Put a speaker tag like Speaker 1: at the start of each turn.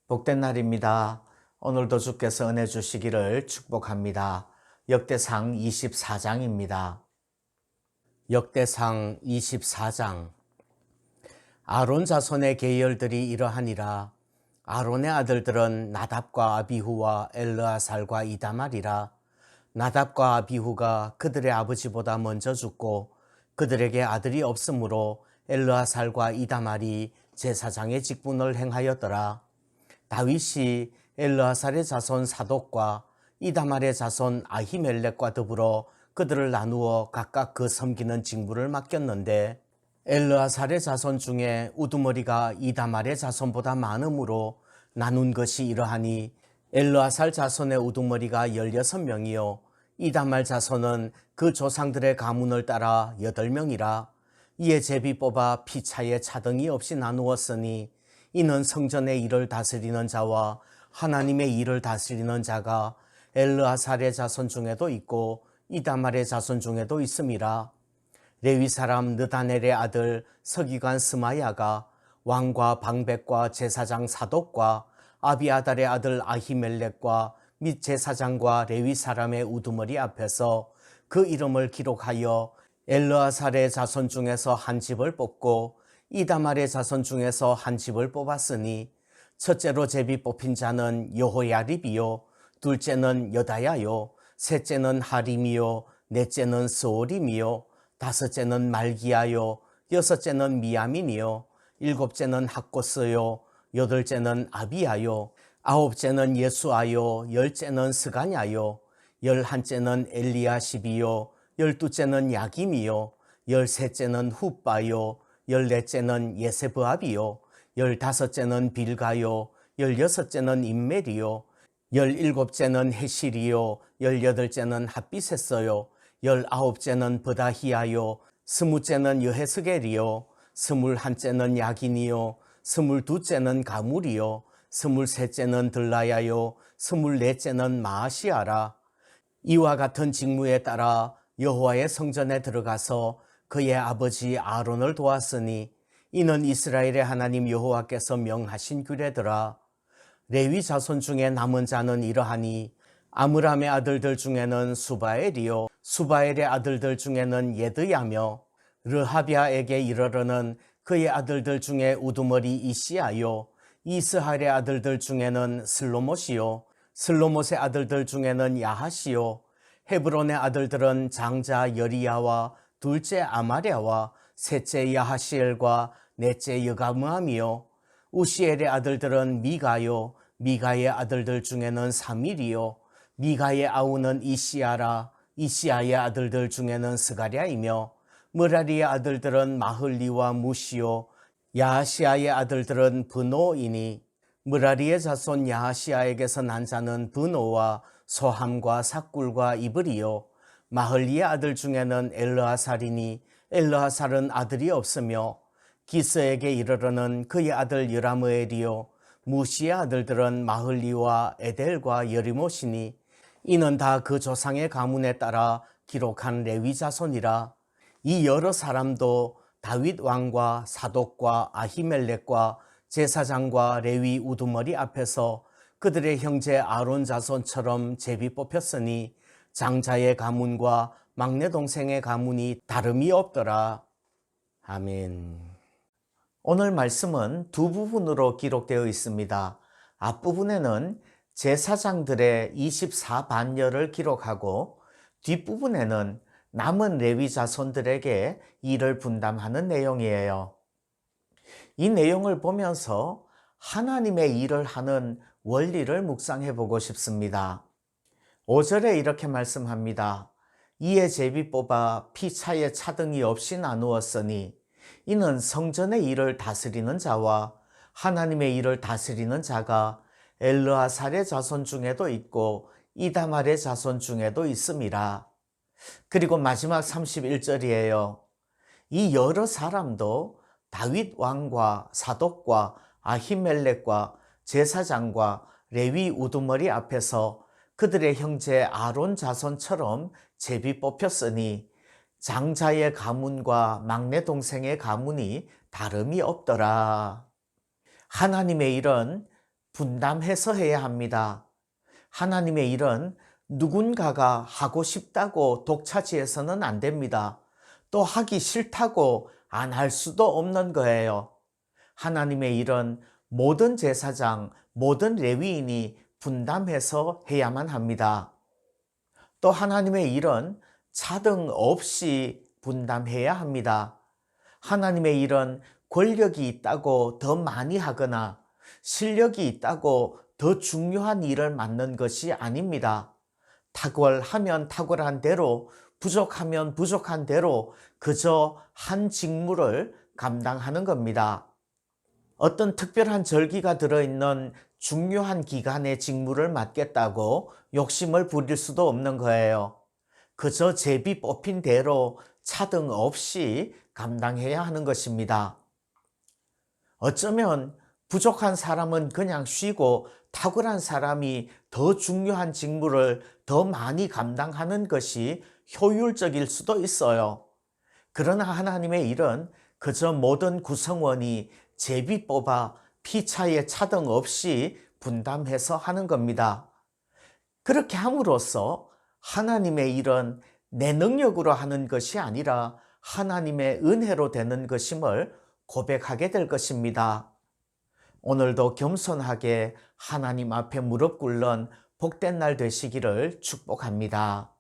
Speaker 1: 복된 날입니다. 오늘도 주께서 은혜 주시기를 축복합니다. 역대상 24장입니다. 역대상 24장. 아론 자손의 계열들이 이러하니라. 아론의 아들들은 나답과 아비후와 엘르아살과 이다말이라. 나답과 아비후가 그들의 아버지보다 먼저 죽고 그들에게 아들이 없으므로 엘르아살과 이다말이 제사장의 직분을 행하였더라. 다윗이 엘르아살의 자손 사독과 이다말의 자손 아히멜렉과 더불어 그들을 나누어 각각 그 섬기는 직무를 맡겼는데 엘르아살의 자손 중에 우두머리가 이다말의 자손보다 많으므로 나눈 것이 이러하니 엘르아살 자손의 우두머리가 16명이요 이다말 자손은 그 조상들의 가문을 따라 8명이라. 이에 제비 뽑아 피차에 차등이 없이 나누었으니 이는 성전의 일을 다스리는 자와 하나님의 일을 다스리는 자가 엘르아살의 자손 중에도 있고 이다말의 자손 중에도 있음이라. 레위 사람 느다넬의 아들 서기관 스마야가 왕과 방백과 제사장 사독과 아비아달의 아들 아히멜렉과 및 제사장과 레위 사람의 우두머리 앞에서 그 이름을 기록하여 엘르아살의 자손 중에서 한 집을 뽑고 이다말의 자손 중에서 한 집을 뽑았으니 첫째로 제비 뽑힌 자는 여호야립이요 둘째는 여다야요 셋째는 하림이요 넷째는 스오림이요 다섯째는 말기야요 여섯째는 미야민이요 일곱째는 학고스요 여덟째는 아비야요 아홉째는 예수아요 열째는 스가냐요 열한째는 엘리야십이요 열두째는 야김이요 열셋째는 훗바요 열넷째는 예세브압이요 열다섯째는 빌가요 열여섯째는 임멜이요 열일곱째는 헤실이요 열여덟째는 핫비세서요 열아홉째는 브다히야요 스무째는 여헤스겔이요 스물한째는 야긴이요 스물두째는 가물이요 스물셋째는 들라야요 스물넷째는 마아시아라. 이와 같은 직무에 따라 여호와의 성전에 들어가서 그의 아버지 아론을 도왔으니 이는 이스라엘의 하나님 여호와께서 명하신 규례더라. 레위 자손 중에 남은 자는 이러하니 아므람의 아들들 중에는 수바엘이요 수바엘의 아들들 중에는 예드야며 르하비아에게 이르러는 그의 아들들 중에 우두머리 이시아요 이스할의 아들들 중에는 슬로못이요 슬로못의 아들들 중에는 야하시요 헤브론의 아들들은 장자 여리야와 둘째 아마랴와 셋째 야하시엘과 넷째 여가므함이요 우시엘의 아들들은 미가요 미가의 아들들 중에는 사밀이요 미가의 아우는 이시야라 이시야의 아들들 중에는 스가랴이며 므라리의 아들들은 마흘리와 무시요 야하시아의 아들들은 브노이니 므라리의 자손 야하시아에게서 난 자는 브노와 소함과 삭굴과 이브리요 마흘리의 아들 중에는 엘르아살이니 엘르아살은 아들이 없으며 기스에게 이르러는 그의 아들 여라므엘이요 무시의 아들들은 마흘리와 에델과 여리못이니 이는 다 그 조상의 가문에 따라 기록한 레위 자손이라. 이 여러 사람도 다윗 왕과 사독과 아히멜렉과 제사장과 레위 우두머리 앞에서 그들의 형제 아론 자손처럼 제비 뽑혔으니 장자의 가문과 막내 동생의 가문이 다름이 없더라. 아멘. 오늘 말씀은 두 부분으로 기록되어 있습니다. 앞부분에는 제사장들의 24반열을 기록하고 뒷부분에는 남은 레위 자손들에게 일을 분담하는 내용이에요. 이 내용을 보면서 하나님의 일을 하는 원리를 묵상해 보고 싶습니다. 5절에 이렇게 말씀합니다. 이에 제비 뽑아 피차에 차등이 없이 나누었으니 이는 성전의 일을 다스리는 자와 하나님의 일을 다스리는 자가 엘르아살의 자손 중에도 있고 이다말의 자손 중에도 있음이라. 그리고 마지막 31절이에요. 이 여러 사람도 다윗 왕과 사독과 아히멜렉과 제사장과 레위 우두머리 앞에서 그들의 형제 아론 자손처럼 제비 뽑혔으니 장자의 가문과 막내 동생의 가문이 다름이 없더라. 하나님의 일은 분담해서 해야 합니다. 하나님의 일은 누군가가 하고 싶다고 독차지해서는 안 됩니다. 또 하기 싫다고 안 할 수도 없는 거예요. 하나님의 일은 모든 제사장, 모든 레위인이 분담해서 해야만 합니다. 또 하나님의 일은 차등 없이 분담해야 합니다. 하나님의 일은 권력이 있다고 더 많이 하거나 실력이 있다고 더 중요한 일을 맡는 것이 아닙니다. 탁월하면 탁월한 대로, 부족하면 부족한 대로 그저 한 직무를 감당하는 겁니다. 어떤 특별한 절기가 들어있는 중요한 기간의 직무를 맡겠다고 욕심을 부릴 수도 없는 거예요. 그저 제비 뽑힌 대로 차등 없이 감당해야 하는 것입니다. 어쩌면 부족한 사람은 그냥 쉬고 탁월한 사람이 더 중요한 직무를 더 많이 감당하는 것이 효율적일 수도 있어요. 그러나 하나님의 일은 그저 모든 구성원이 제비 뽑아 피차에 차등 없이 분담해서 하는 겁니다. 그렇게 함으로써 하나님의 일은 내 능력으로 하는 것이 아니라 하나님의 은혜로 되는 것임을 고백하게 될 것입니다. 오늘도 겸손하게 하나님 앞에 무릎 꿇는 복된 날 되시기를 축복합니다.